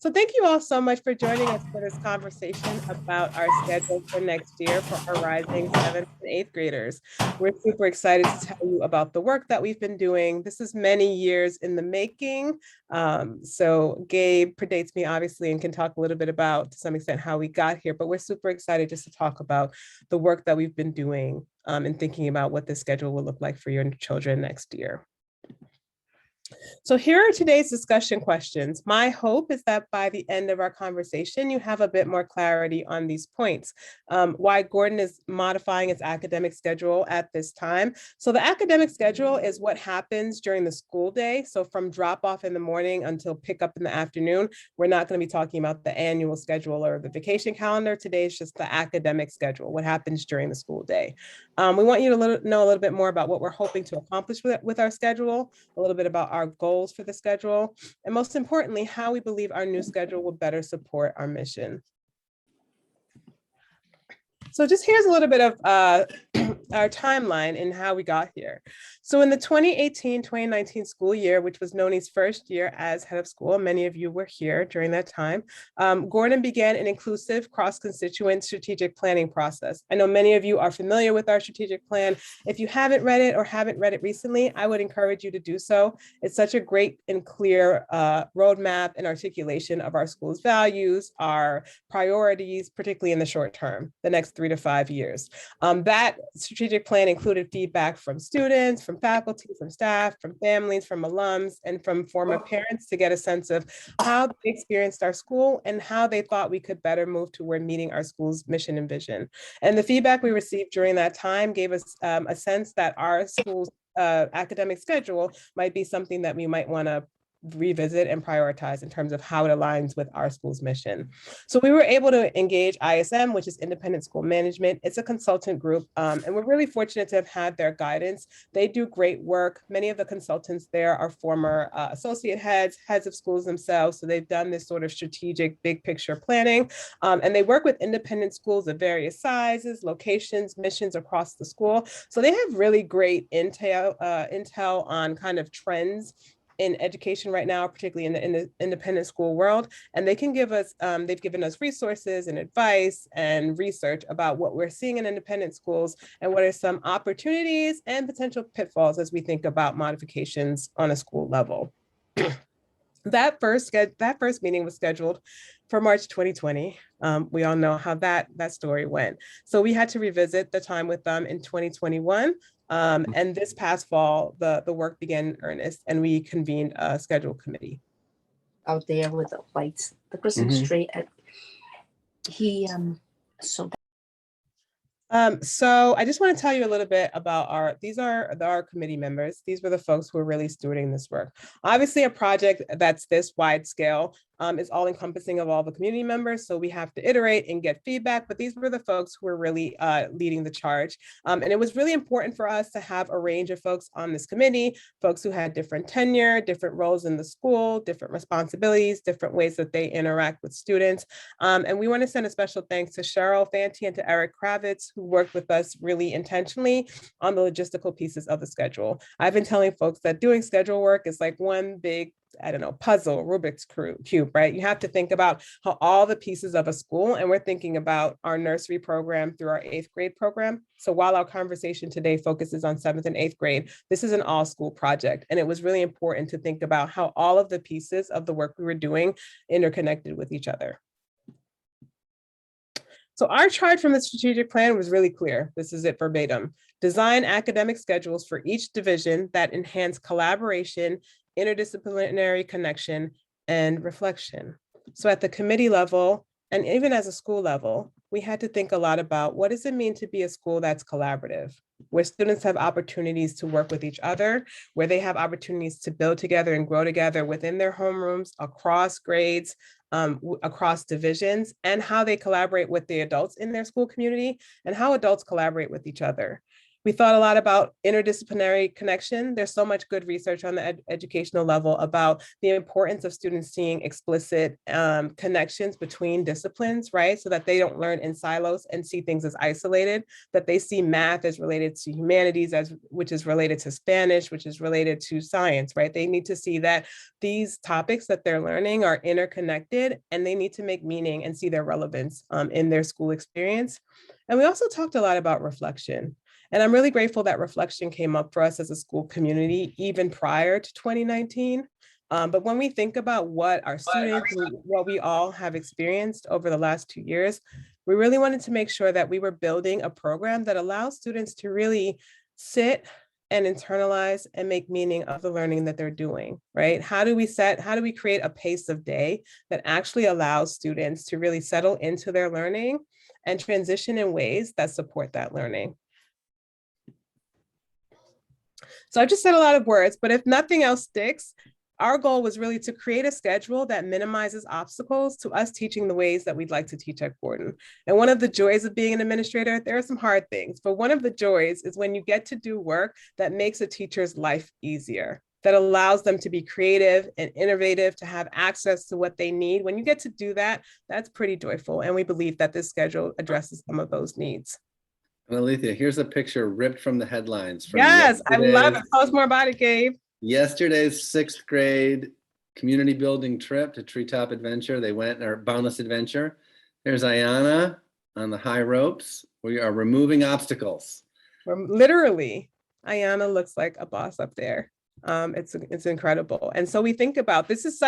So thank you all so much for joining us for this conversation about our schedule for next year for our rising 7th and 8th graders. We're super excited to tell you about the work that we've been doing. This is many years in the making. So Gabe predates me obviously and can talk a little bit about to some extent how we got here, but we're super excited just to talk about the work that we've been doing and thinking about what the schedule will look like for your children next year. So here are today's discussion questions. My hope is that by the end of our conversation, you have a bit more clarity on these points. Why Gordon is modifying its academic schedule at this time. So the academic schedule is what happens during the school day. So from drop off in the morning until pick up in the afternoon, we're not going to be talking about the annual schedule or the vacation calendar. Today is just the academic schedule, what happens during the school day. We want you to know a little bit more about what we're hoping to accomplish with our schedule, a little bit about our goals for the schedule, and most importantly, how we believe our new schedule will better support our mission. So just here's a little bit of our timeline and how we got here. So in the 2018-2019 school year, which was Noni's first year as head of school, many of you were here during that time, Gordon began an inclusive cross-constituent strategic planning process. I know many of you are familiar with our strategic plan. If you haven't read it or haven't read it recently, I would encourage you to do so. It's such a great and clear roadmap and articulation of our school's values, our priorities, particularly in the short term, the next 3 to 5 years. That strategic plan included feedback from students, from faculty, from staff, from families, from alums, and from former parents to get a sense of how they experienced our school and how they thought we could better move toward meeting our school's mission and vision. And the feedback we received during that time gave us a sense that our school's academic schedule might be something that we might want to revisit and prioritize in terms of how it aligns with our school's mission. So we were able to engage ISM, which is Independent School Management. It's a consultant group, and we're really fortunate to have had their guidance. They do great work. Many of the consultants there are former associate heads of schools themselves. So they've done this sort of strategic big picture planning, and they work with independent schools of various sizes, locations, missions across the school. So they have really great intel on kind of trends in education right now, particularly in the independent school world. And they can give us, they've given us resources and advice and research about what we're seeing in independent schools and what are some opportunities and potential pitfalls as we think about modifications on a school level. That first meeting was scheduled for March 2020. We all know how that story went. So we had to revisit the time with them in 2021. And this past fall, the work began in earnest and we convened a schedule committee. Out there with the lights, the Christmas tree. So I just want to tell you a little bit about these are our committee members. These were the folks who are really stewarding this work. Obviously, a project that's this wide scale is all encompassing of all the community members. So we have to iterate and get feedback, but these were the folks who were really leading the charge. And it was really important for us to have a range of folks on this committee, folks who had different tenure, different roles in the school, different responsibilities, different ways that they interact with students. And we want to send a special thanks to Cheryl Fanti and to Eric Kravitz, who worked with us really intentionally on the logistical pieces of the schedule. I've been telling folks that doing schedule work is like one big, I don't know, puzzle, Rubik's Cube, right? You have to think about how all the pieces of a school, and we're thinking about our nursery program through our 8th grade program. So while our conversation today focuses on 7th and 8th grade, this is an all school project. And it was really important to think about how all of the pieces of the work we were doing interconnected with each other. So our charge from the strategic plan was really clear. This is it verbatim. Design academic schedules for each division that enhance collaboration, interdisciplinary connection, and reflection. So at the committee level, and even as a school level, we had to think a lot about what does it mean to be a school that's collaborative, where students have opportunities to work with each other, where they have opportunities to build together and grow together within their homerooms, across grades, across divisions, and how they collaborate with the adults in their school community and how adults collaborate with each other. We thought a lot about interdisciplinary connection. There's so much good research on the educational level about the importance of students seeing explicit connections between disciplines, right? So that they don't learn in silos and see things as isolated, that they see math as related to humanities, which is related to Spanish, which is related to science, right? They need to see that these topics that they're learning are interconnected, and they need to make meaning and see their relevance in their school experience. And we also talked a lot about reflection. And I'm really grateful that reflection came up for us as a school community, even prior to 2019. But when we think about what our students, what we all have experienced over the last 2 years, we really wanted to make sure that we were building a program that allows students to really sit and internalize and make meaning of the learning that they're doing, right? How do we create a pace of day that actually allows students to really settle into their learning and transition in ways that support that learning? So I just said a lot of words, but if nothing else sticks, our goal was really to create a schedule that minimizes obstacles to us teaching the ways that we'd like to teach at Gordon. And one of the joys of being an administrator, there are some hard things, but one of the joys is when you get to do work that makes a teacher's life easier, that allows them to be creative and innovative, to have access to what they need. When you get to do that, that's pretty joyful. And we believe that this schedule addresses some of those needs. And Alethea, here's a picture ripped from the headlines. From yes, I love it. Tell us more about it, Gabe. Yesterday's 6th grade community building trip to Treetop Adventure. They went, or Boundless Adventure. There's Ayana on the high ropes. We are removing obstacles. Literally, Ayana looks like a boss up there. It's incredible. And so we think about this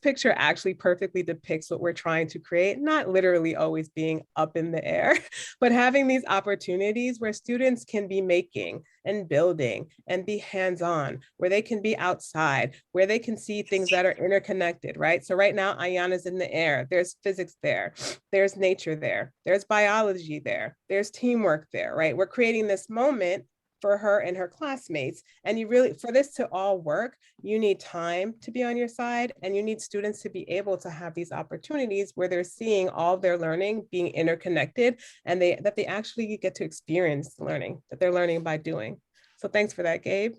picture actually perfectly depicts what we're trying to create, not literally always being up in the air, but having these opportunities where students can be making and building and be hands-on, where they can be outside, where they can see things that are interconnected, right? So right now, Ayana's in the air. There's physics there. There's nature there. There's biology there. There's teamwork there, right? We're creating this moment for her and her classmates. And for this to all work, you need time to be on your side, and you need students to be able to have these opportunities where they're seeing all of their learning being interconnected, and that they actually get to experience learning, that they're learning by doing. So thanks for that, Gabe.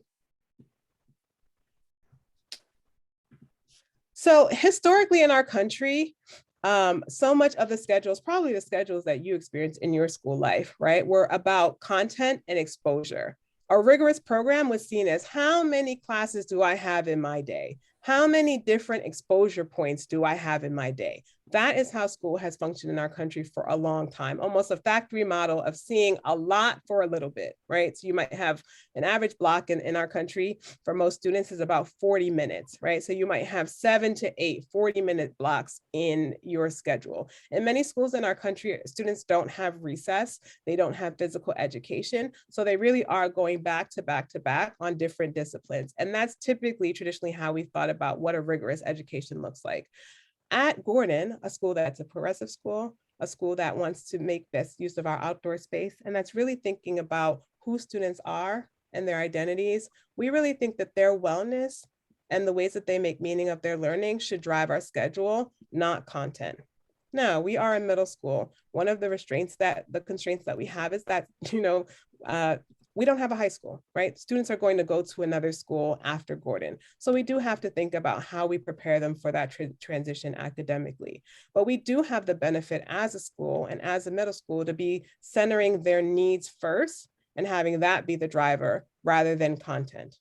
So historically in our country, so much of the schedules, probably the schedules that you experience in your school life, right, were about content and exposure. A rigorous program was seen as, how many classes do I have in my day? How many different exposure points do I have in my day? That is how school has functioned in our country for a long time, almost a factory model of seeing a lot for a little bit, right? So you might have an average block in our country for most students is about 40 minutes, right? So you might have 7 to 8 40-minute blocks in your schedule. In many schools in our country, students don't have recess, they don't have physical education, so they really are going back to back to back on different disciplines. And that's typically traditionally how we thought about what a rigorous education looks like. At Gordon, a school that's a progressive school, a school that wants to make best use of our outdoor space, and that's really thinking about who students are and their identities, we really think that their wellness and the ways that they make meaning of their learning should drive our schedule, not content. Now, we are in middle school. One of the constraints that we have is that, we don't have a high school, right? Students are going to go to another school after Gordon. So we do have to think about how we prepare them for that transition academically. But we do have the benefit as a school and as a middle school to be centering their needs first and having that be the driver rather than content.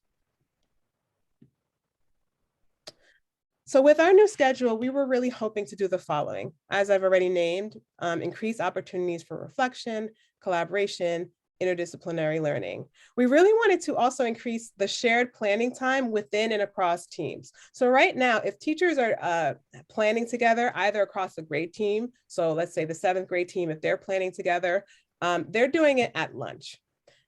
So with our new schedule, we were really hoping to do the following, as I've already named, increase opportunities for reflection, collaboration, interdisciplinary learning. We really wanted to also increase the shared planning time within and across teams. So right now, if teachers are planning together, either across a grade team, so let's say the 7th grade team, if they're planning together, they're doing it at lunch.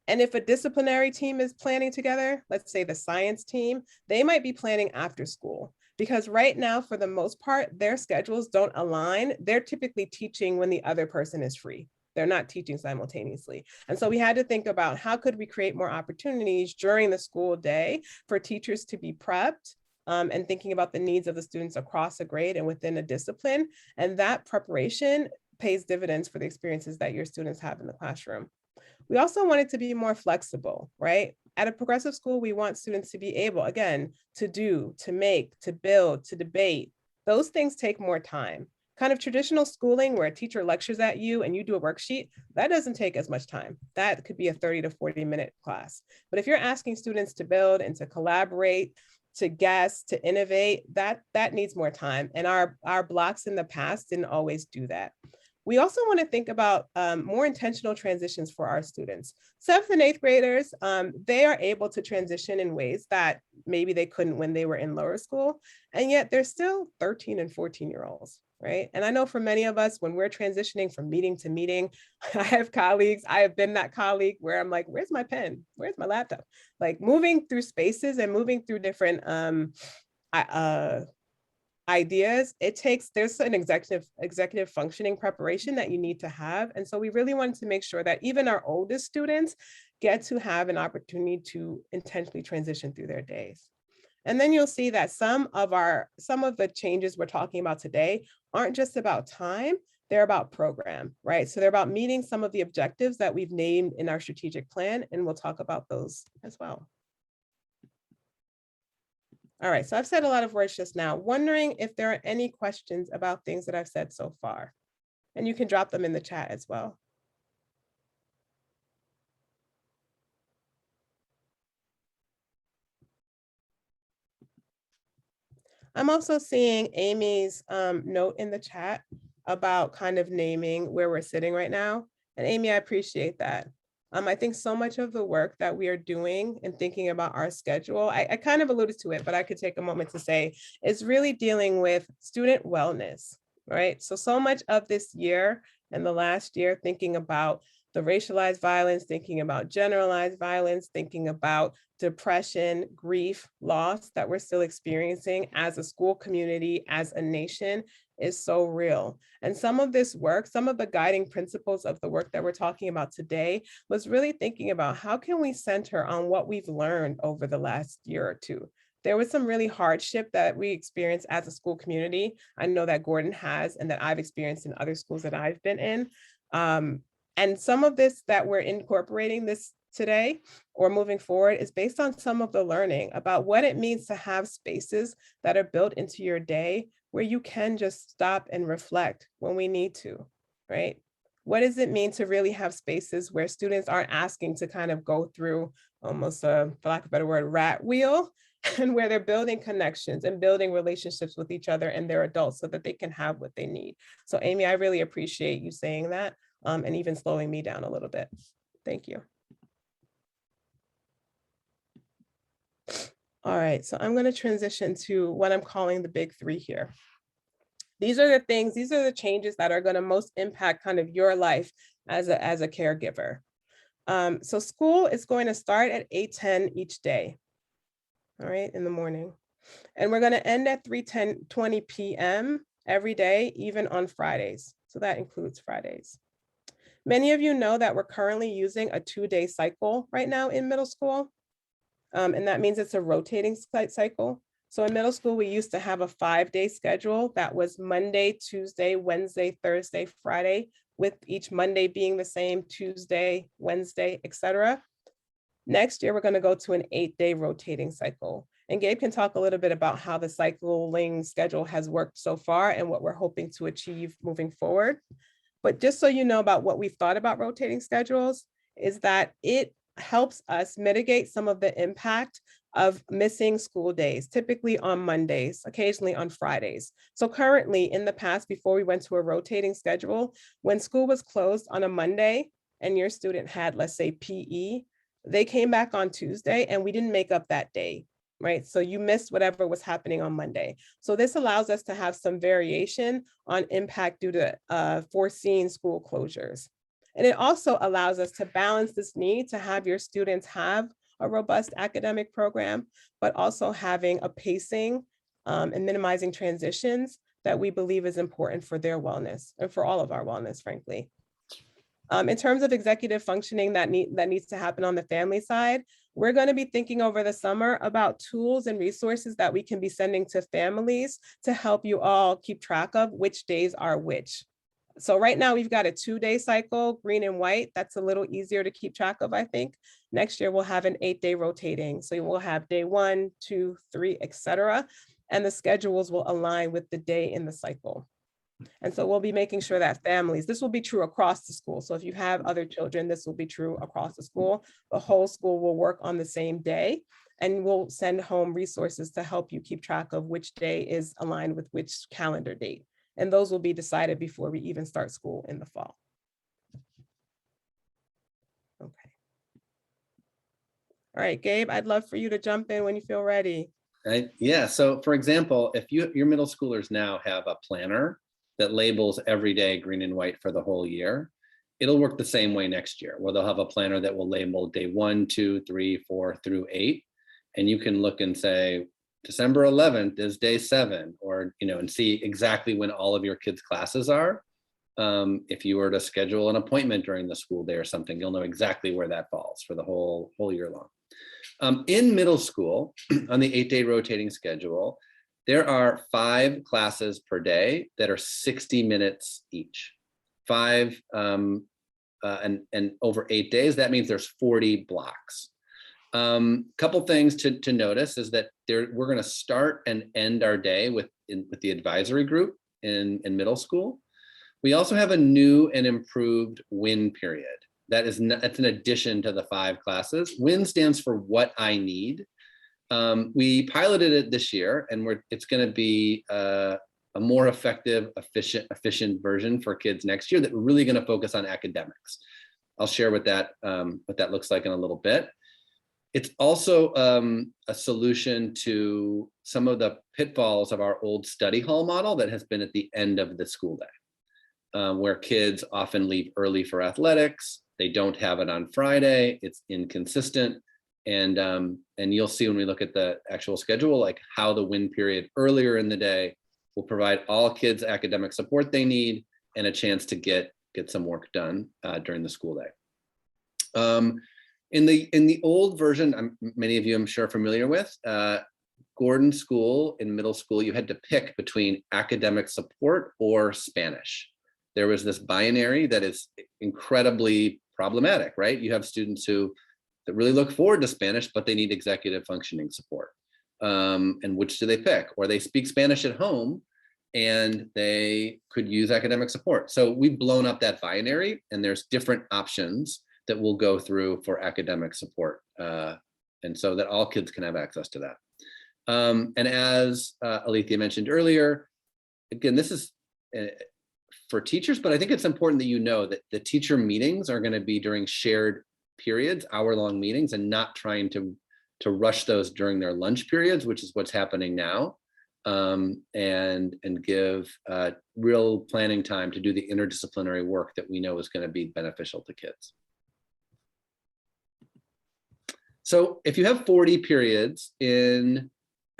And if a disciplinary team is planning together, let's say the science team, they might be planning after school. Because right now, for the most part, their schedules don't align. They're typically teaching when the other person is free. They're not teaching simultaneously. And so we had to think about how could we create more opportunities during the school day for teachers to be prepped and thinking about the needs of the students across a grade and within a discipline. And that preparation pays dividends for the experiences that your students have in the classroom. We also want it to be more flexible, right? At a progressive school, we want students to be able, again, to do, to make, to build, to debate. Those things take more time. Kind of traditional schooling where a teacher lectures at you and you do a worksheet, that doesn't take as much time. That could be a 30 to 40-minute class. But if you're asking students to build and to collaborate, to guess, to innovate, that needs more time. And our blocks in the past didn't always do that. We also want to think about more intentional transitions for our students. 7th and 8th graders, they are able to transition in ways that maybe they couldn't when they were in lower school. And yet they're still 13 and 14-year-olds, right? And I know for many of us, when we're transitioning from meeting to meeting, I have colleagues, I have been that colleague where I'm like, where's my pen? Where's my laptop? Like moving through spaces and moving through different ideas, there's an executive functioning preparation that you need to have. And so we really wanted to make sure that even our oldest students get to have an opportunity to intentionally transition through their days. And then you'll see that some of the changes we're talking about today aren't just about time, they're about program, right? So they're about meeting some of the objectives that we've named in our strategic plan, and we'll talk about those as well. All right, so I've said a lot of words just now, wondering if there are any questions about things that I've said so far. And you can drop them in the chat as well. I'm also seeing Amy's note in the chat about kind of naming where we're sitting right now. And Amy, I appreciate that. I think so much of the work that we are doing and thinking about our schedule, I kind of alluded to it, but I could take a moment to say, is really dealing with student wellness, right? So much of this year and the last year, thinking about the racialized violence, thinking about generalized violence, thinking about depression, grief, loss that we're still experiencing as a school community, as a nation, is so real. And some of this work, some of the guiding principles of the work that we're talking about today was really thinking about how can we center on what we've learned over the last year or two. There was some really hardship that we experienced as a school community. I know that Gordon has, and that I've experienced in other schools that I've been in. And some of this that we're incorporating this today or moving forward is based on some of the learning about what it means to have spaces that are built into your day where you can just stop and reflect when we need to, right? What does it mean to really have spaces where students aren't asking to kind of go through almost a, for lack of a better word, rat wheel, and where they're building connections and building relationships with each other and their adults so that they can have what they need. So Amy, I really appreciate you saying that and even slowing me down a little bit. Thank you. All right, so I'm going to transition to what I'm calling the big three here. These are the things, these are the changes that are going to most impact kind of your life as a caregiver. So school is going to start at 8:10 each day, all right, in the morning. And we're going to end at 3:20 p.m. every day, even on Fridays. So that includes Fridays. Many of you know that we're currently using a 2-day cycle right now in middle school. And that means it's a rotating cycle. So in middle school, we used to have a 5-day schedule that was Monday, Tuesday, Wednesday, Thursday, Friday, with each Monday being the same, Tuesday, Wednesday, etc. Next year, we're going to go to an 8-day rotating cycle. And Gabe can talk a little bit about how the cycling schedule has worked so far and what we're hoping to achieve moving forward. But just so you know about what we've thought about rotating schedules is that it helps us mitigate some of the impact of missing school days, typically on Mondays, occasionally on Fridays. So currently in the past, before we went to a rotating schedule, when school was closed on a Monday and your student had, let's say, PE, they came back on Tuesday and we didn't make up that day, right? So you missed whatever was happening on Monday. So this allows us to have some variation on impact due to foreseen school closures. And it also allows us to balance this need to have your students have a robust academic program, but also having a pacing and minimizing transitions that we believe is important for their wellness and for all of our wellness, frankly. In terms of executive functioning that needs to happen on the family side, we're going to be thinking over the summer about tools and resources that we can be sending to families to help you all keep track of which days are which. So right now we've got a 2-day cycle, green and white. That's a little easier to keep track of, I think. Next year we'll have an 8-day rotating. So we'll have day 1, 2, 3, etc. And the schedules will align with the day in the cycle. And so we'll be making sure that families, this will be true across the school. So if you have other children, this will be true across the school. The whole school will work on the same day, and we'll send home resources to help you keep track of which day is aligned with which calendar date. And those will be decided before we even start school in the fall. Okay. All right, Gabe, I'd love for you to jump in when you feel ready. Right? Yeah. So for example, if your middle schoolers now have a planner that labels every day green and white for the whole year, it'll work the same way next year, where they'll have a planner that will label day 1, 2, 3, 4 through 8. And you can look and say, December 11th is day 7, or, and see exactly when all of your kids' classes are. If you were to schedule an appointment during the school day or something, you'll know exactly where that falls for the whole year long. In middle school, on the 8-day rotating schedule, there are 5 classes per day that are 60 minutes each. 5 and over 8 days, that means there's 40 blocks. Couple things to notice is that we're going to start and end our day with the advisory group in middle school. We also have a new and improved WIN period. That's an addition to the 5 classes. WIN stands for what I need. We piloted it this year, and it's going to be a more effective, efficient version for kids next year that we're really going to focus on academics. I'll share what that looks like in a little bit. It's also a solution to some of the pitfalls of our old study hall model that has been at the end of the school day, where kids often leave early for athletics. They don't have it on Friday. It's inconsistent. And you'll see when we look at the actual schedule, like how the WIN period earlier in the day will provide all kids academic support they need and a chance to get some work done during the school day. In the old version, many of you I'm sure are familiar with, Gordon School in middle school, you had to pick between academic support or Spanish. There was this binary that is incredibly problematic, right? You have students that really look forward to Spanish, but they need executive functioning support. And which do they pick? Or they speak Spanish at home and they could use academic support. So we've blown up that binary, and there's different options that we'll go through for academic support. And so that all kids can have access to that. And as Alethea mentioned earlier, again, this is for teachers, but I think it's important that you know that the teacher meetings are going to be during shared periods, hour-long meetings, and not trying to rush those during their lunch periods, which is what's happening now, and give real planning time to do the interdisciplinary work that we know is going to be beneficial to kids. So if you have 40 periods in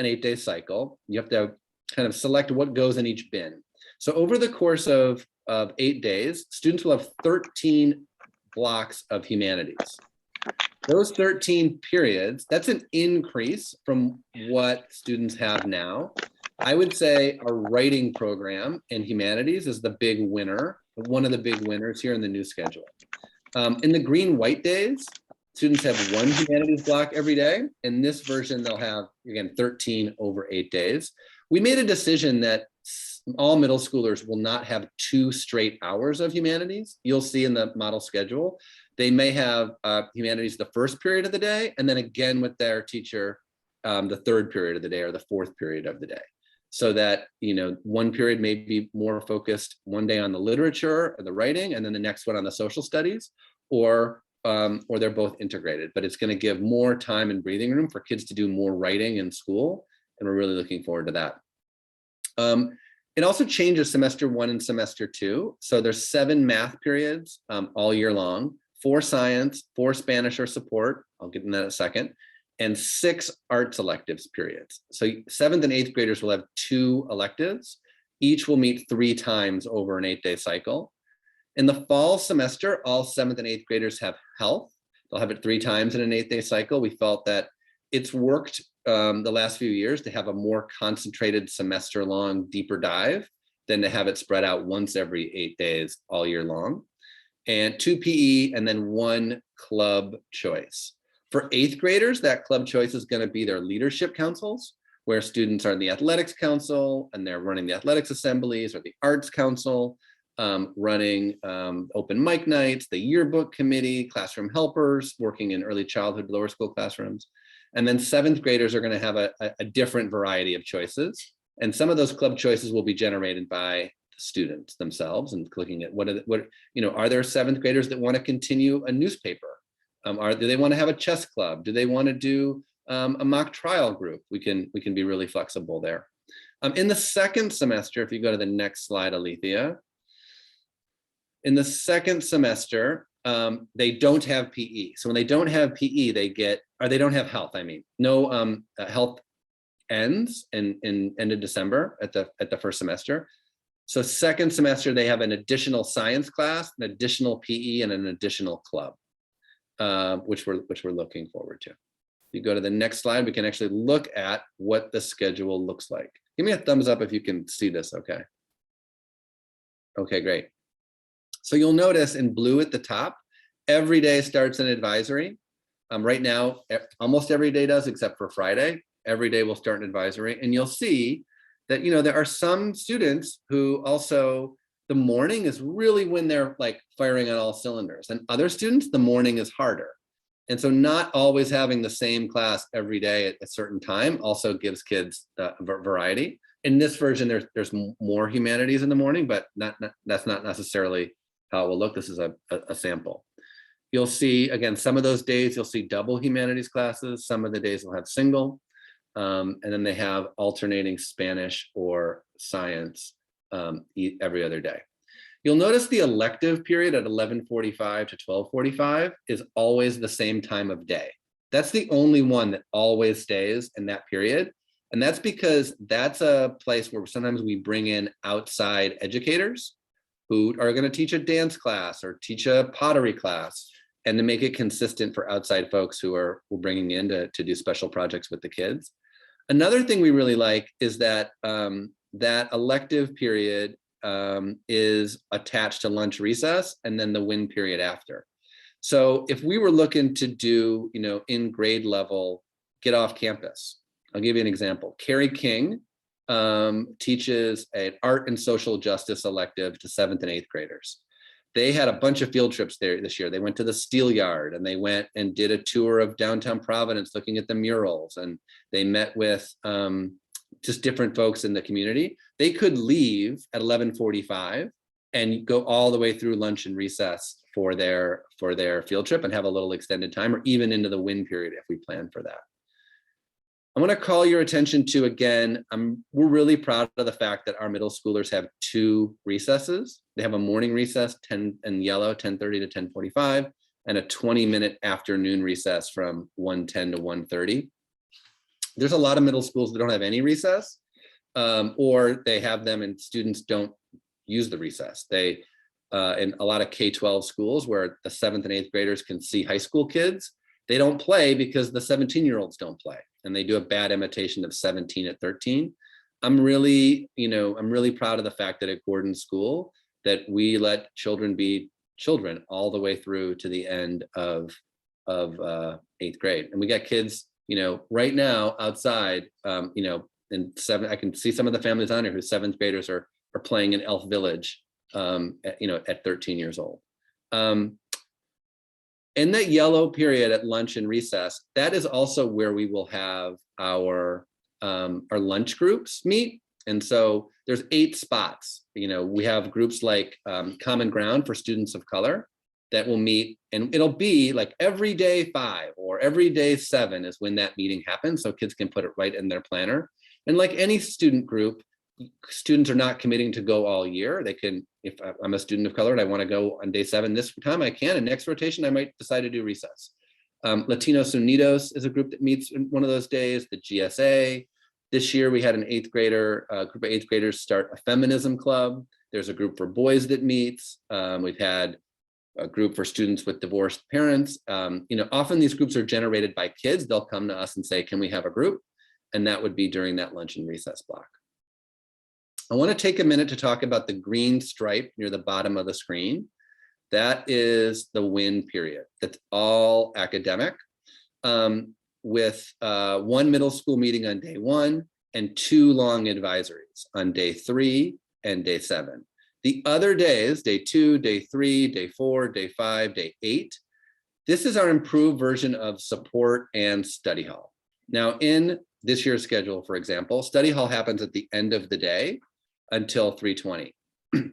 an 8-day cycle, you have to kind of select what goes in each bin. So over the course of 8 days, students will have 13 blocks of humanities. Those 13 periods, that's an increase from what students have now. I would say our writing program in humanities is the big winner, one of the big winners here in the new schedule. In the green-white days, students have 1 humanities block every day. In this version, they'll have, again, 13 over 8 days. We made a decision that all middle schoolers will not have 2 straight hours of humanities. You'll see in the model schedule, they may have humanities the first period of the day, and then again with their teacher, the 3rd period of the day or the 4th period of the day. So that, one period may be more focused one day on the literature or the writing, and then the next one on the social studies, or they're both integrated, but it's going to give more time and breathing room for kids to do more writing in school. And we're really looking forward to that. It also changes semester 1 and semester 2. So there's 7 math periods all year long, 4 science, 4 Spanish or support. I'll get into that in a second, and 6 arts electives periods. So 7th and 8th graders will have 2 electives. Each will meet 3 times over an 8-day cycle. In the fall semester, all 7th and 8th graders have health. They'll have it 3 times in an 8-day cycle. We felt that it's worked the last few years to have a more concentrated semester-long deeper dive. than to have it spread out once every 8 days all year long. And 2 PE and then 1 club choice. For 8th graders, that club choice is going to be their leadership councils, where students are in the athletics council and they're running the athletics assemblies, or the arts council, running open mic nights, the yearbook committee, classroom helpers, working in early childhood, lower school classrooms. And then 7th graders are going to have a different variety of choices. And some of those club choices will be generated by the students themselves, and looking at what are there 7th graders that want to continue a newspaper? Do they want to have a chess club? Do they want to do a mock trial group? We can be really flexible there. In the 2nd semester, if you go to the next slide, Alethea, in the 2nd semester, they don't have PE. So when they don't have PE, they don't have health. I mean, no health ends in end of December at the 1st semester. So 2nd semester, they have an additional science class, an additional PE, and an additional club, which we're looking forward to. If you go to the next slide, we can actually look at what the schedule looks like. Give me a thumbs up if you can see this, okay? Okay, great. So you'll notice in blue at the top, every day starts an advisory. Right now, almost every day does, except for Friday. Every day will start an advisory, and you'll see that there are some students who also, the morning is really when they're like firing on all cylinders, and other students, the morning is harder. And so not always having the same class every day at a certain time also gives kids variety. In this version, there's more humanities in the morning, but that's not necessarily how it will look. This is a sample. You'll see, again, some of those days you'll see double humanities classes. Some of the days will have single. And then they have alternating Spanish or science every other day. You'll notice the elective period at 11:45 to 12:45 is always the same time of day. That's the only one that always stays in that period. And that's because that's a place where sometimes we bring in outside educators who are going to teach a dance class or teach a pottery class, and to make it consistent for outside folks who we're bringing in to do special projects with the kids. Another thing we really like is that that elective period is attached to lunch recess and then the WIN period after. So if we were looking to do, in grade level, get off campus, I'll give you an example. Carrie King teaches an art and social justice elective to 7th and 8th graders. They had a bunch of field trips there this year. They went to the Steel Yard, and they went and did a tour of downtown Providence looking at the murals, and they met with just different folks in the community. They could leave at 11:45 and go all the way through lunch and recess for their field trip and have a little extended time, or even into the WIN period if we plan for that. I want to call your attention to, again, we're really proud of the fact that our middle schoolers have 2 recesses. They have a morning recess, 10 in yellow, 10:30 to 10:45, and a 20-minute afternoon recess from 1:10 to 1:30. There's a lot of middle schools that don't have any recess, or they have them and students don't use the recess. They, in a lot of K-12 schools where the 7th and 8th graders can see high school kids, they don't play because the 17-year-olds don't play, and they do a bad imitation of 17 at 13. I'm really proud of the fact that at Gordon School that we let children be children all the way through to the end of 8th grade. And we got kids, right now outside, in 7, I can see some of the families on here whose 7th graders are playing in Elf Village, at 13 years old. In that yellow period at lunch and recess, that is also where we will have our lunch groups meet. And so there's 8 spots. We have groups like Common Ground for students of color that will meet, and it'll be like every day 5 or every day 7 is when that meeting happens. So kids can put it right in their planner. And like any student group, students are not committing to go all year. They can, if I'm a student of color and I want to go on day 7 this time, I can, and next rotation I might decide to do recess. Latinos Unidos is a group that meets in one of those days. The GSA. This year we had an 8th grader, group of 8th graders start a feminism club. There's a group for boys that meets. We've had a group for students with divorced parents. Often these groups are generated by kids. They'll come to us and say, can we have a group? And that would be during that lunch and recess block. I want to take a minute to talk about the green stripe near the bottom of the screen. That is the WIN period. That's all academic, with one middle school meeting on day 1 and 2 long advisories on day 3 and day 7. The other days, day 2, day 3, day 4, day 5, day 8, this is our improved version of support and study hall. Now, in this year's schedule, for example, study hall happens at the end of the day until 3:20.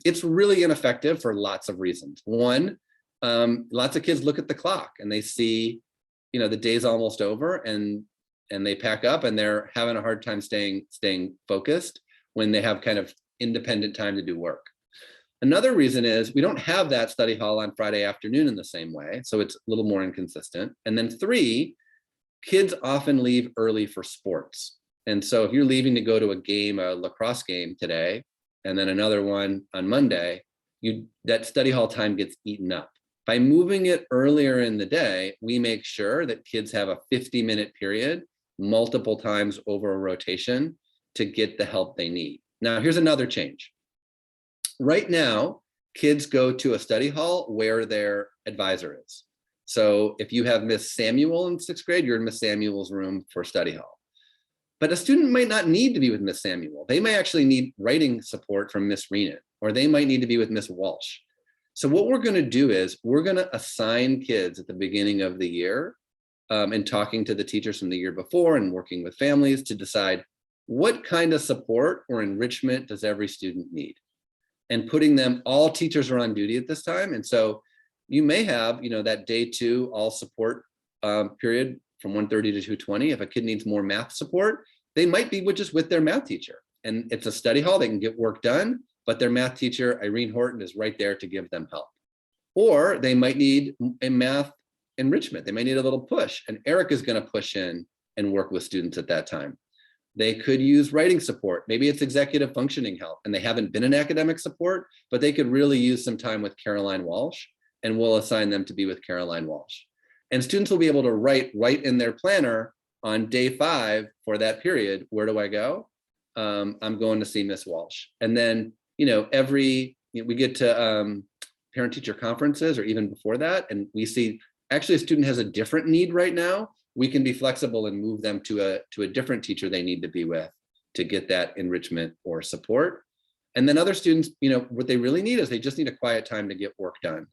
It's really ineffective for lots of reasons. One, lots of kids look at the clock and they see, you know, the day's almost over, and they pack up and they're having a hard time staying focused when they have kind of independent time to do work. Another reason is we don't have that study hall on Friday afternoon in the same way, so it's a little more inconsistent. And then 3, kids often leave early for sports. And so if you're leaving to go to a game, a lacrosse game today, and then another one on Monday, that study hall time gets eaten up. By moving it earlier in the day, we make sure that kids have a 50-minute period multiple times over a rotation to get the help they need. Now, here's another change. Right now, kids go to a study hall where their advisor is. So if you have Miss Samuel in 6th grade, you're in Miss Samuel's room for study hall. But a student might not need to be with Miss Samuel. They may actually need writing support from Miss Reenan, or they might need to be with Miss Walsh. So what we're going to do is we're going to assign kids at the beginning of the year, and talking to the teachers from the year before and working with families to decide what kind of support or enrichment does every student need, and putting them, all teachers are on duty at this time. And so you may have, you know, that day 2 all support period from 1:30 to 2:20. If a kid needs more math support, they might be just with their math teacher, and it's a study hall, they can get work done, but their math teacher, Irene Horton, is right there to give them help. Or they might need a math enrichment. They might need a little push, and Eric is going to push in and work with students at that time. They could use writing support. Maybe it's executive functioning help, and they haven't been in academic support, but they could really use some time with Caroline Walsh, and we'll assign them to be with Caroline Walsh. And students will be able to write in their planner on day 5 for that period. Where do I go? I'm going to see Miss Walsh. And then, you know, we get to parent teacher conferences, or even before that, and we see actually a student has a different need right now. We can be flexible and move them to a different teacher they need to be with to get that enrichment or support. And then other students, you know, what they really need is they just need a quiet time to get work done.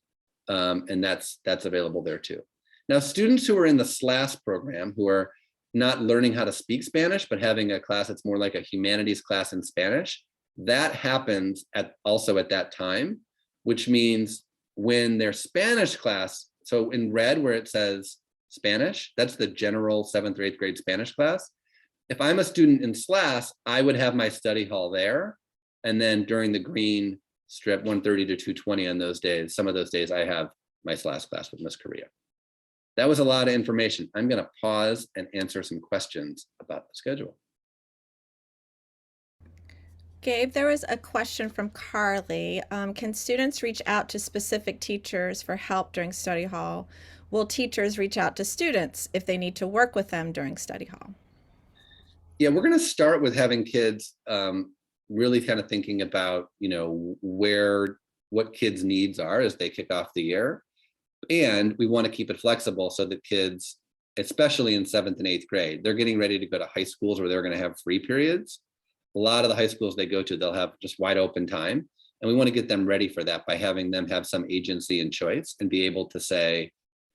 And that's available there too. Now, students who are in the SLAS program, who are not learning how to speak Spanish, but having a class that's more like a humanities class in Spanish, that happens also at that time, which means when their Spanish class, so in red where it says Spanish, that's the general 7th or 8th grade Spanish class. If I'm a student in SLAS, I would have my study hall there. And then during the green strip, 1:30 to 2:20 on those days, some of those days I have my SLAS class with Miss Correa. That was a lot of information. I'm going to pause and answer some questions about the schedule. Gabe, there was a question from Carly. Can students reach out to specific teachers for help during study hall? Will teachers reach out to students if they need to work with them during study hall? Yeah, we're going to start with having kids really kind of thinking about, you know, what kids' needs are as they kick off the year. And we want to keep it flexible so that kids, especially in 7th and 8th grade, they're getting ready to go to high schools where they're going to have free periods. A lot of the high schools they go to, they'll have just wide open time. And we want to get them ready for that by having them have some agency and choice and be able to say,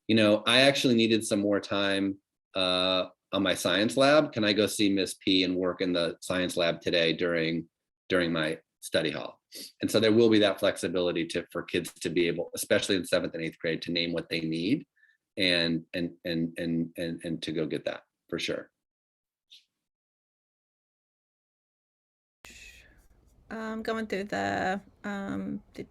you know, I actually needed some more time on my science lab. Can I go see Miss P and work in the science lab today during my study hall? And so there will be that flexibility for kids to be able, especially in 7th and 8th grade, to name what they need and to go get that for sure. Going through the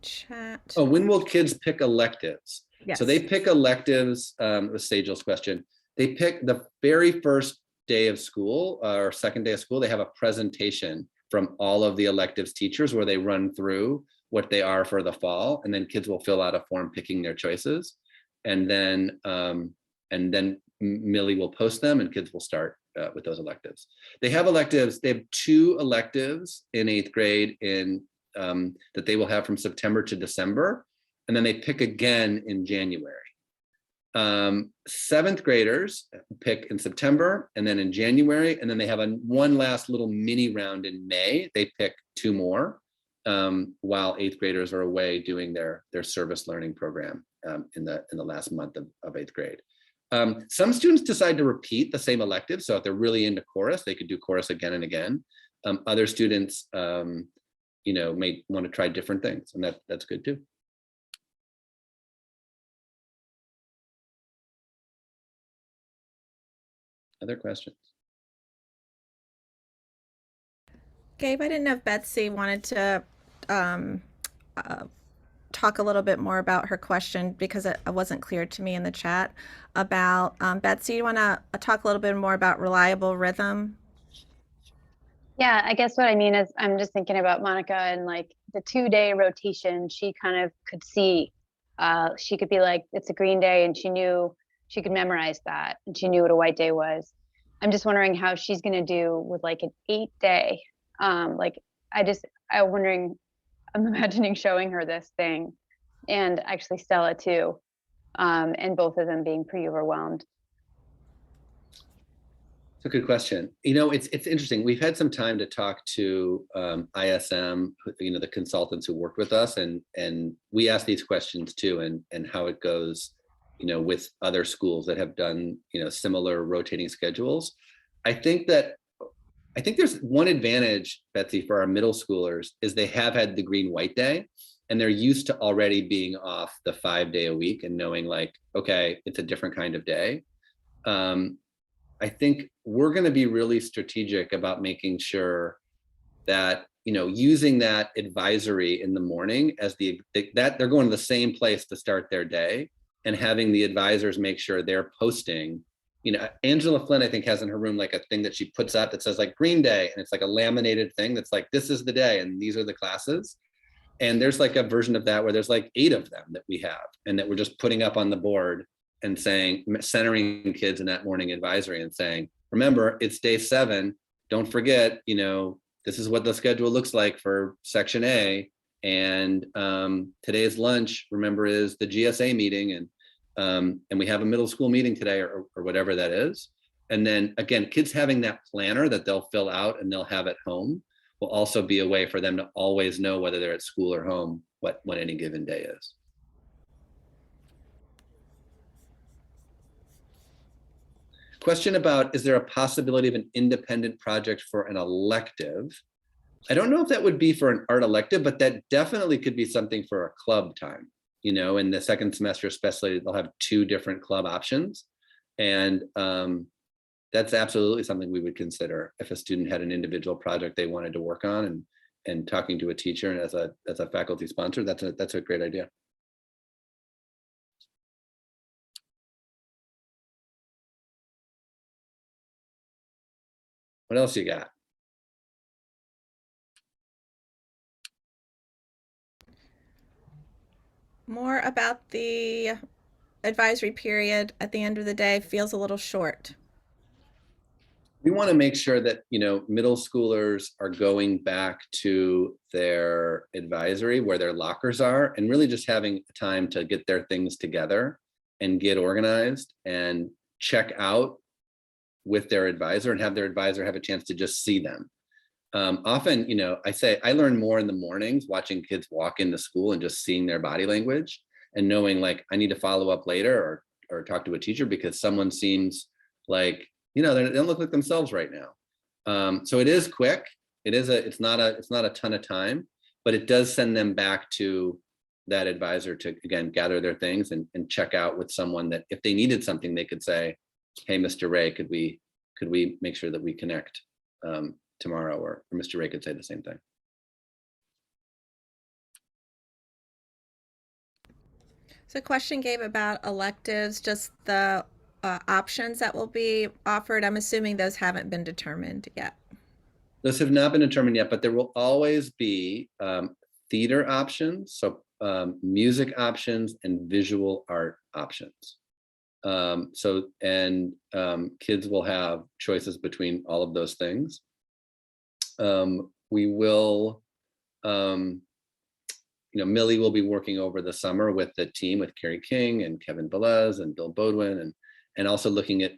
chat. Oh, when will kids pick electives? Yes. So they pick electives, was Sajal's question. They pick the very first day of school or second day of school, they have a presentation from all of the electives teachers where they run through what they are for the fall, and then kids will fill out a form picking their choices. And then Millie will post them and kids will start with those electives. They have electives. They have 2 electives in 8th grade that they will have from September to December, and then they pick again in January. 7th graders pick in September and then in January, and then they have one last little mini round in May. They pick 2 more, while 8th graders are away doing their service learning program in the last month of 8th grade. Some students decide to repeat the same elective. So if they're really into chorus, they could do chorus again and again. Other students, may want to try different things, and that's good too. Other questions? Gabe, I didn't know if Betsy wanted to talk a little bit more about her question, because it wasn't clear to me in the chat about Betsy, you want to talk a little bit more about reliable rhythm? Yeah, I guess what I mean is I'm just thinking about Monica and like the 2-day rotation. She kind of could see, she could be like, it's a green day, and she knew she could memorize that, and she knew what a white day was. I'm just wondering how she's going to do with like an 8-day. I'm wondering, I'm imagining showing her this thing, and actually Stella too, and both of them being pretty overwhelmed. It's a good question. It's interesting. We've had some time to talk to ISM, the consultants who worked with us, and we asked these questions too, and how it goes, with other schools that have done, similar rotating schedules. I think there's one advantage, Betsy, for our middle schoolers is they have had the green white day, and they're used to already being off the 5-day a week and knowing like, okay, it's a different kind of day. I think we're going to be really strategic about making sure that, using that advisory in the morning as that they're going to the same place to start their day, and having the advisors make sure they're posting. Angela Flynn, I think, has in her room like a thing that she puts up that says like Green Day, and it's like a laminated thing that's like, this is the day and these are the classes. And there's like a version of that where there's like 8 of them that we have, and that we're just putting up on the board and saying, centering kids in that morning advisory and saying, remember, it's day 7. Don't forget, this is what the schedule looks like for section A. And today's lunch, remember, is the GSA meeting. And we have a middle school meeting today, or whatever that is. And then again, kids having that planner that they'll fill out and they'll have at home will also be a way for them to always know whether they're at school or home, what any given day is. Question about, is there a possibility of an independent project for an elective? I don't know if that would be for an art elective, but that definitely could be something for a club time. In the second semester, especially, they'll have 2 different club options. And that's absolutely something we would consider if a student had an individual project they wanted to work on, and talking to a teacher and as a faculty sponsor, that's a great idea. What else you got? More about the advisory period at the end of the day feels a little short. We want to make sure that, middle schoolers are going back to their advisory where their lockers are, and really just having time to get their things together and get organized and check out with their advisor, and have their advisor have a chance to just see them. Often, I say I learn more in the mornings watching kids walk into school and just seeing their body language and knowing like I need to follow up later or talk to a teacher because someone seems like, they don't look like themselves right now. So it is quick. It's not a ton of time, but it does send them back to that advisor to, again, gather their things and check out with someone that if they needed something, they could say, hey, Mr. Ray, could we make sure that we connect tomorrow, or Mr. Ray could say the same thing. So question, Gabe, about electives, just the options that will be offered. I'm assuming those haven't been determined yet. Those have not been determined yet, but there will always be theater options, so music options and visual art options. Kids will have choices between all of those things. We will, Millie will be working over the summer with the team, with Carrie King and Kevin Velez and Bill Bodwin, and also looking at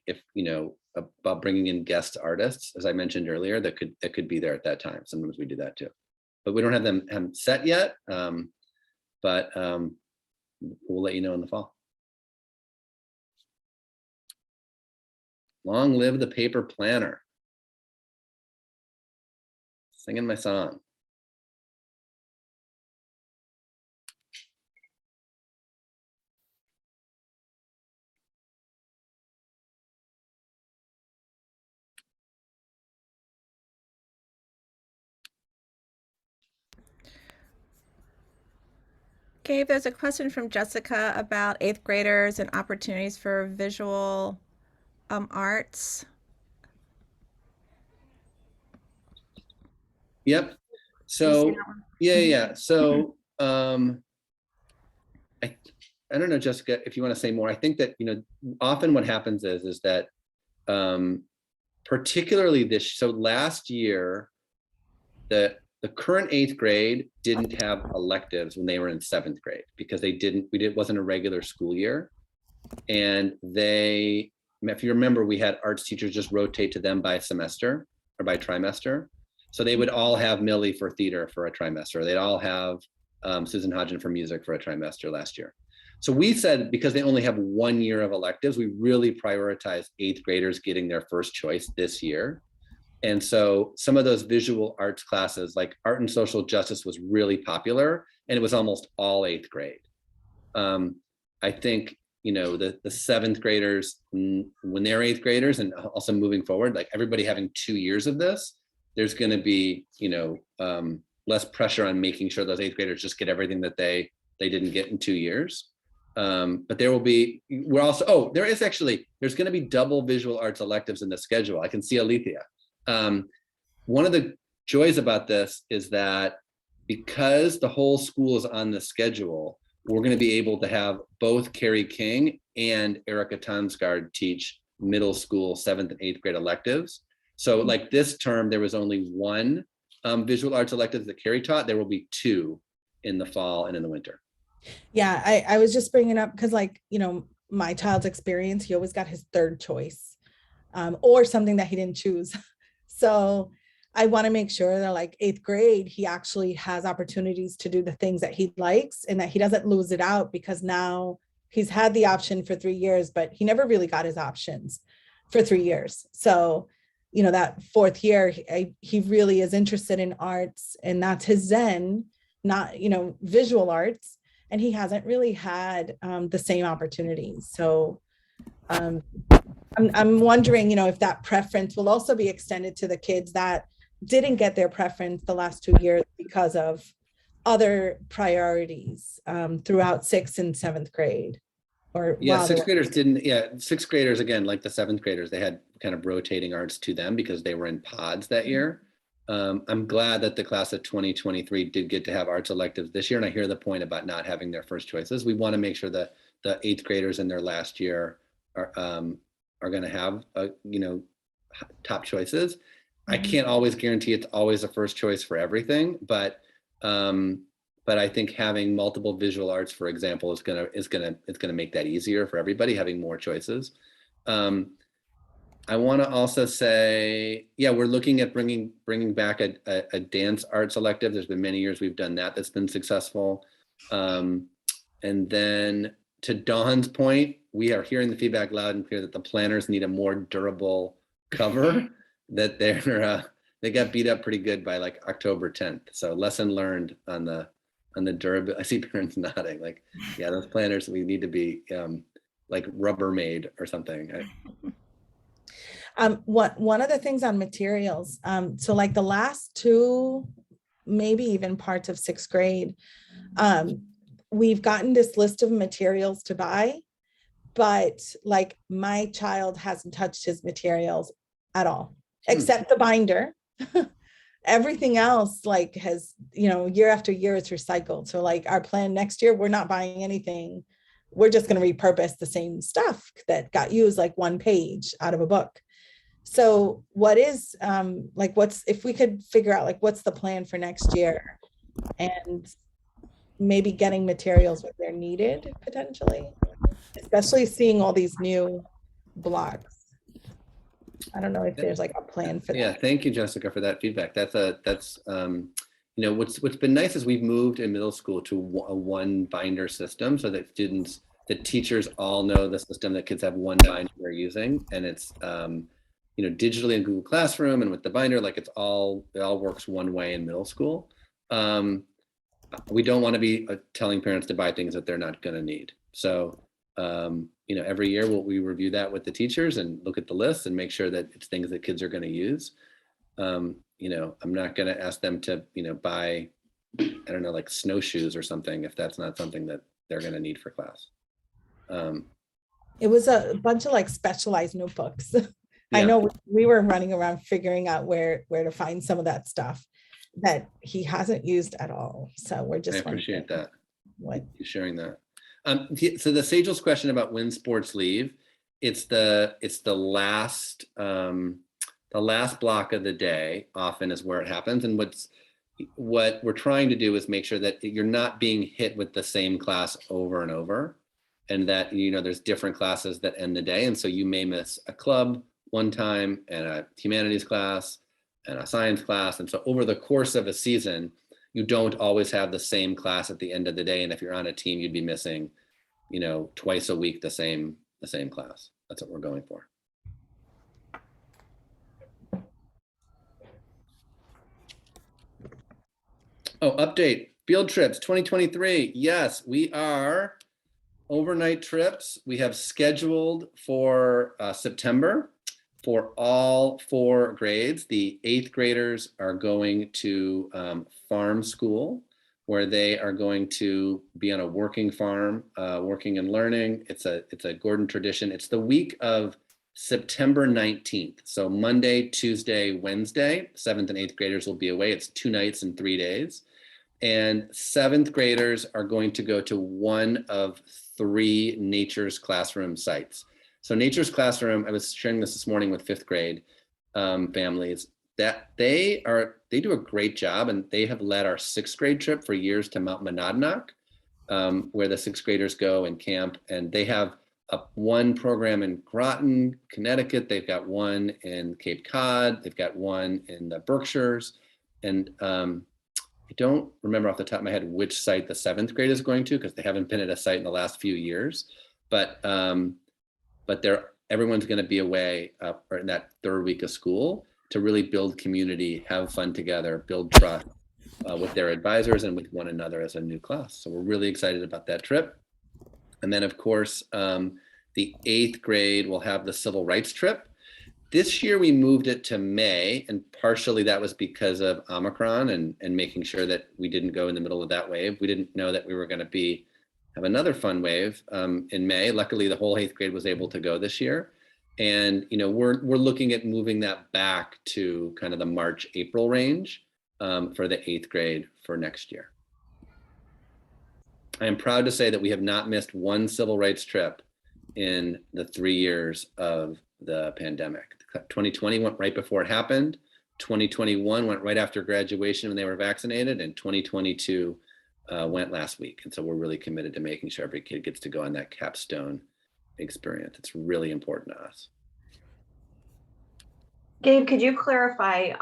about bringing in guest artists, as I mentioned earlier, that could be there at that time. Sometimes we do that too, but we don't have them set yet. But we'll let you know in the fall. Long live the paper planner. Singing my song. Gabe, there's a question from Jessica about 8th graders and opportunities for visual arts. Yep. So yeah. So I don't know, Jessica, if you want to say more. I think that often what happens is that particularly so last year, the current 8th grade didn't have electives when they were in 7th grade because it wasn't a regular school year. And if you remember, we had arts teachers just rotate to them by semester or by trimester. So they would all have Millie for theater for a trimester. They'd all have Susan Hodgen for music for a trimester last year. So we said, because they only have 1 year of electives, we really prioritize 8th graders getting their first choice this year. And so some of those visual arts classes, like art and social justice, was really popular, and it was almost all 8th grade. I think, the 7th graders, when they're 8th graders, and also moving forward, like everybody having 2 years of this, there's going to be, less pressure on making sure those 8th graders just get everything that they didn't get in 2 years. But there will be, there's going to be double visual arts electives in the schedule. I can see Alethea. One of the joys about this is that because the whole school is on the schedule, we're going to be able to have both Carrie King and Erica Tonsgaard teach middle school 7th and 8th grade electives. So like this term, there was only 1 visual arts elective that Carrie taught. There will be 2 in the fall and in the winter. Yeah, I was just bringing up because my child's experience, he always got his 3rd choice or something that he didn't choose. So I want to make sure that like 8th grade, he actually has opportunities to do the things that he likes and that he doesn't lose it out, because now he's had the option for 3 years, but he never really got his options for 3 years. So, that 4th year, he really is interested in arts, and that's his zen, not, visual arts. And he hasn't really had the same opportunities. So I'm wondering, if that preference will also be extended to the kids that didn't get their preference the last 2 years because of other priorities throughout 6th and 7th grade. Or 6th graders didn't. 6th graders, again, like the 7th graders, they had kind of rotating arts to them because they were in pods that year. I'm glad that the class of 2023 did get to have arts electives this year. And I hear the point about not having their first choices. We want to make sure that the 8th graders in their last year are going to have, top choices. I can't always guarantee it's always a first choice for everything, but I think having multiple visual arts, for example, is gonna make that easier for everybody, having more choices. I want to also say, we're looking at bringing back a dance arts elective. There's been many years we've done that. That's been successful. And then to Dawn's point, we are hearing the feedback loud and clear that the planners need a more durable cover. That they got beat up pretty good by like October 10th. So lesson learned on the durability. I see parents nodding like, yeah, those planners, we need to be like Rubbermaid or something. One of the things on materials, so like the last 2, maybe even parts of 6th grade, we've gotten this list of materials to buy, but like my child hasn't touched his materials at all, except the binder. Everything else like has, year after year it's recycled. So like our plan next year, we're not buying anything we're just going to repurpose the same stuff that got used, like one page out of a book. So what is like, what's, if we could figure out like what's the plan for next year, and maybe getting materials where they're needed potentially, especially seeing all these new blocks. I don't know if there's like a plan for that. Yeah, thank you, Jessica, for that feedback. That's you know, what's been nice is we've moved in middle school to a one binder system, so that the teachers all know the system, that kids have one binder they're using, and it's you know, digitally in Google Classroom and with the binder, like it all works one way in middle school. We don't want to be telling parents to buy things that they're not going to need. So you know, every year we review that with the teachers and look at the list and make sure that it's things that kids are going to use. You know, I'm not going to ask them to, you know, buy, I don't know, like snowshoes or something if that's not something that they're going to need for class. It was a bunch of like specialized notebooks. I Yeah. know we were running around figuring out where to find some of that stuff that he hasn't used at all. So we're I just appreciate wondering that. what. You sharing that. So the Sagel's question about when sports leave, it's the last block of the day often is where it happens. And what we're trying to do is make sure that you're not being hit with the same class over and over, and that, you know, there's different classes that end the day. And so you may miss a club one time and a humanities class and a science class. And so over the course of a season, you don't always have the same class at the end of the day. And if you're on a team, you'd be missing, you know, twice a week, the same class. That's what we're going for. Oh, update, field trips 2023. Yes, we are overnight trips. We have scheduled for September for all 4 grades. The 8th graders are going to farm school, where they are going to be on a working farm, working and learning. It's a Gordon tradition. It's the week of September 19th. So Monday, Tuesday, Wednesday, 7th and 8th graders will be away. It's 2 nights and 3 days. And 7th graders are going to go to one of 3 Nature's Classroom sites. So Nature's Classroom, I was sharing this morning with 5th grade families, that they do a great job, and they have led our 6th grade trip for years to Mount Monadnock, where the 6th graders go and camp. And they have one program in Groton, Connecticut. They've got one in Cape Cod. They've got one in the Berkshires. And I don't remember off the top of my head which site the 7th grade is going to, because they haven't been at a site in the last few years. But everyone's going to be away in that 3rd week of school to really build community, have fun together, build trust with their advisors and with one another as a new class. So we're really excited about that trip. And then, of course, the 8th grade will have the civil rights trip. This year we moved it to May, and partially that was because of Omicron and making sure that we didn't go in the middle of that wave. We didn't know that we were going to have another fun wave in May. Luckily, the whole 8th grade was able to go this year. And, you know, we're looking at moving that back to kind of the March, April range for the 8th grade for next year. I am proud to say that we have not missed one civil rights trip in the 3 years of the pandemic. 2020 went right before it happened. 2021 went right after graduation when they were vaccinated, and 2022 went last week. And so we're really committed to making sure every kid gets to go on that capstone experience. It's really important to us. Gabe, could you clarify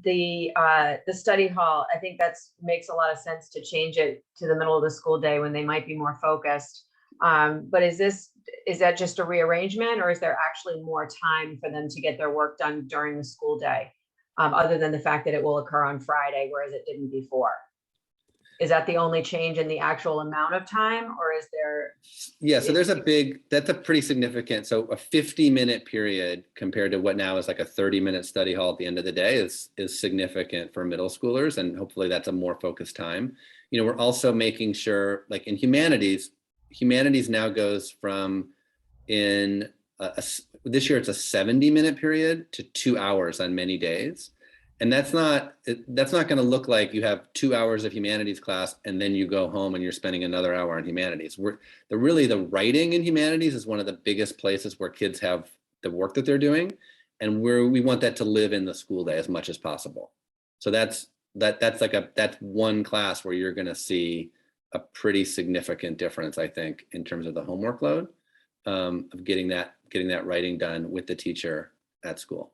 the study hall? I think makes a lot of sense to change it to the middle of the school day when they might be more focused. But is that just a rearrangement, or is there actually more time for them to get their work done during the school day, other than the fact that it will occur on Friday, whereas it didn't before? Is that the only change in the actual amount of time, or is there? Yeah, so that's a pretty significant, so a 50-minute period compared to what now is like a 30-minute study hall at the end of the day is significant for middle schoolers, and hopefully that's a more focused time. You know, we're also making sure, like in humanities now goes from this year it's a 70-minute period to 2 hours on many days. And that's not going to look like you have 2 hours of humanities class and then you go home and you're spending another hour on humanities. The writing in humanities is one of the biggest places where kids have the work that they're doing, and we want that to live in the school day as much as possible. So that's one class where you're going to see a pretty significant difference, I think, in terms of the homework load, of getting that writing done with the teacher at school.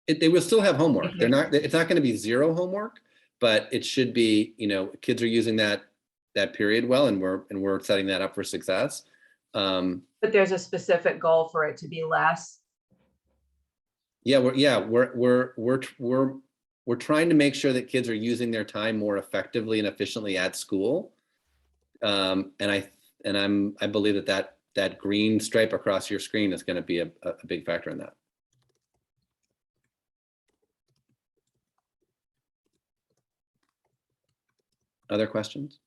They will still have homework. It's not going to be zero homework, but it should be, kids are using that period well, and we're setting that up for success. But there's a specific goal for it to be less. Yeah, we're trying to make sure that kids are using their time more effectively and efficiently at school. And I believe that green stripe across your screen is going to be a big factor in that. Other questions?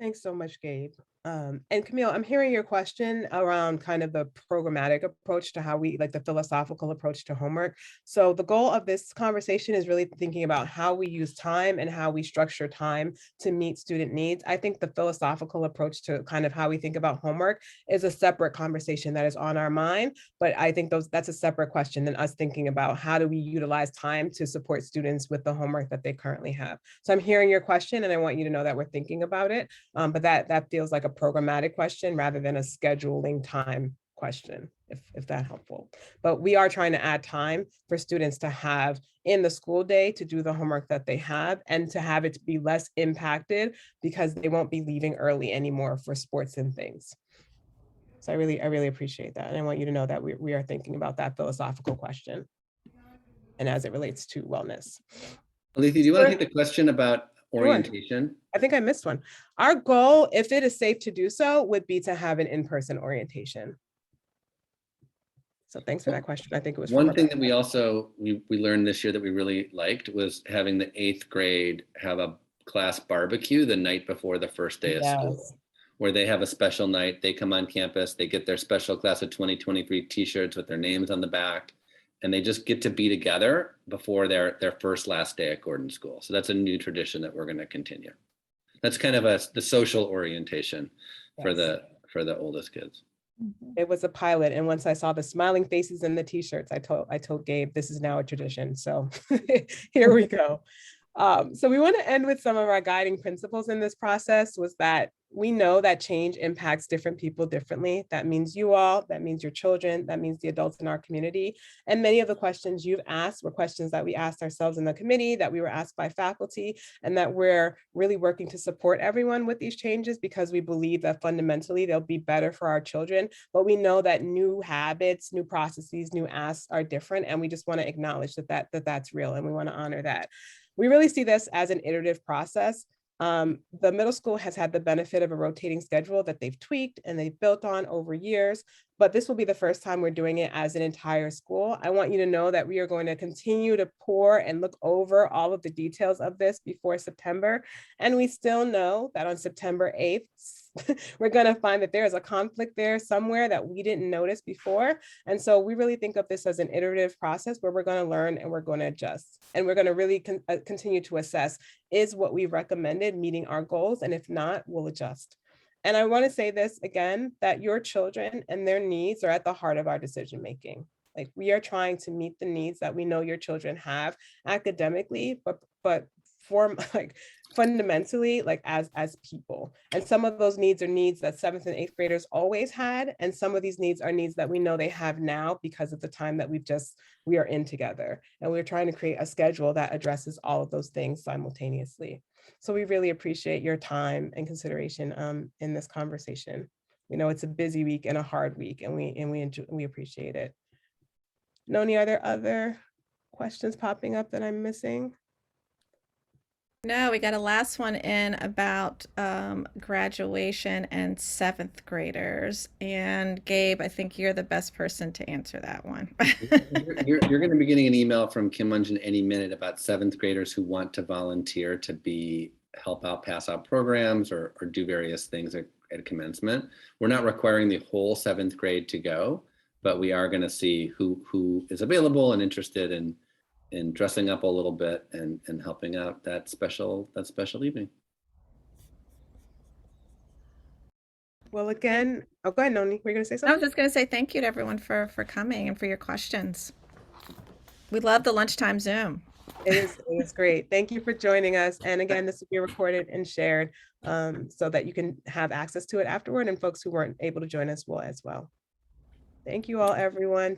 Thanks so much, Gabe. And Camille, I'm hearing your question around kind of the programmatic approach to how we, like the philosophical approach to homework. So the goal of this conversation is really thinking about how we use time and how we structure time to meet student needs. I think the philosophical approach to kind of how we think about homework is a separate conversation that is on our mind, but I think that's a separate question than us thinking about how do we utilize time to support students with the homework that they currently have. So I'm hearing your question and I want you to know that we're thinking about it, but that feels like a programmatic question rather than a scheduling time question, if that's helpful. But we are trying to add time for students to have in the school day to do the homework that they have and to have it to be less impacted because they won't be leaving early anymore for sports and things. So I really appreciate that. And I want you to know that we are thinking about that philosophical question and as it relates to wellness. Alethea, do you want to take the question about orientation? Sure. I think I missed one. Our goal, if it is safe to do so, would be to have an in-person orientation. So thanks for that question. I think it was one thing that we also we learned this year that we really liked was having the 8th grade have a class barbecue the night before the first day of school, where they have a special night. They come on campus, they get their special class of 2023 t-shirts with their names on the back, and they just get to be together before their last day at Gordon School. So that's a new tradition that we're going to continue. That's kind of the social orientation for the oldest kids. It was a pilot, and once I saw the smiling faces and the t-shirts, I told Gabe this is now a tradition. So here we go. So we want to end with some of our guiding principles in this process was that we know that change impacts different people differently. That means you all, that means your children, that means the adults in our community. And many of the questions you've asked were questions that we asked ourselves in the committee, that we were asked by faculty, and that we're really working to support everyone with these changes because we believe that fundamentally they'll be better for our children. But we know that new habits, new processes, new asks are different. And we just want to acknowledge that's real, and we want to honor that. We really see this as an iterative process. The middle school has had the benefit of a rotating schedule that they've tweaked and they've built on over years, but this will be the first time we're doing it as an entire school. I want you to know that we are going to continue to pour and look over all of the details of this before September. And we still know that on September 8th, we're going to find that there is a conflict there somewhere that we didn't notice before. And so we really think of this as an iterative process where we're going to learn and we're going to adjust. And we're going to really continue to assess, is what we recommended meeting our goals? And if not, we'll adjust. And I want to say this again, that your children and their needs are at the heart of our decision-making. Like we are trying to meet the needs that we know your children have academically, but fundamentally, like as people. And some of those needs are needs that 7th and 8th graders always had. And some of these needs are needs that we know they have now because of the time that we are in together. And we're trying to create a schedule that addresses all of those things simultaneously. So we really appreciate your time and consideration in this conversation. We know it's a busy week and a hard week, and we appreciate it. Noni, are there other questions popping up that I'm missing? No, we got a last one in about graduation and 7th graders. And Gabe, I think you're the best person to answer that one. You're going to be getting an email from Kim Mungeon any minute about 7th graders who want to volunteer to help out, pass out programs or do various things at commencement. We're not requiring the whole 7th grade to go, but we are going to see who is available and interested in dressing up a little bit and helping out that special evening. Well, again, oh, go ahead, Noni. We're going to say I was something? just going to say thank you to everyone for coming and for your questions. We love the lunchtime Zoom. It is great. Thank you for joining us. And again, this will be recorded and shared so that you can have access to it afterward, and folks who weren't able to join us will as well. Thank you all, everyone.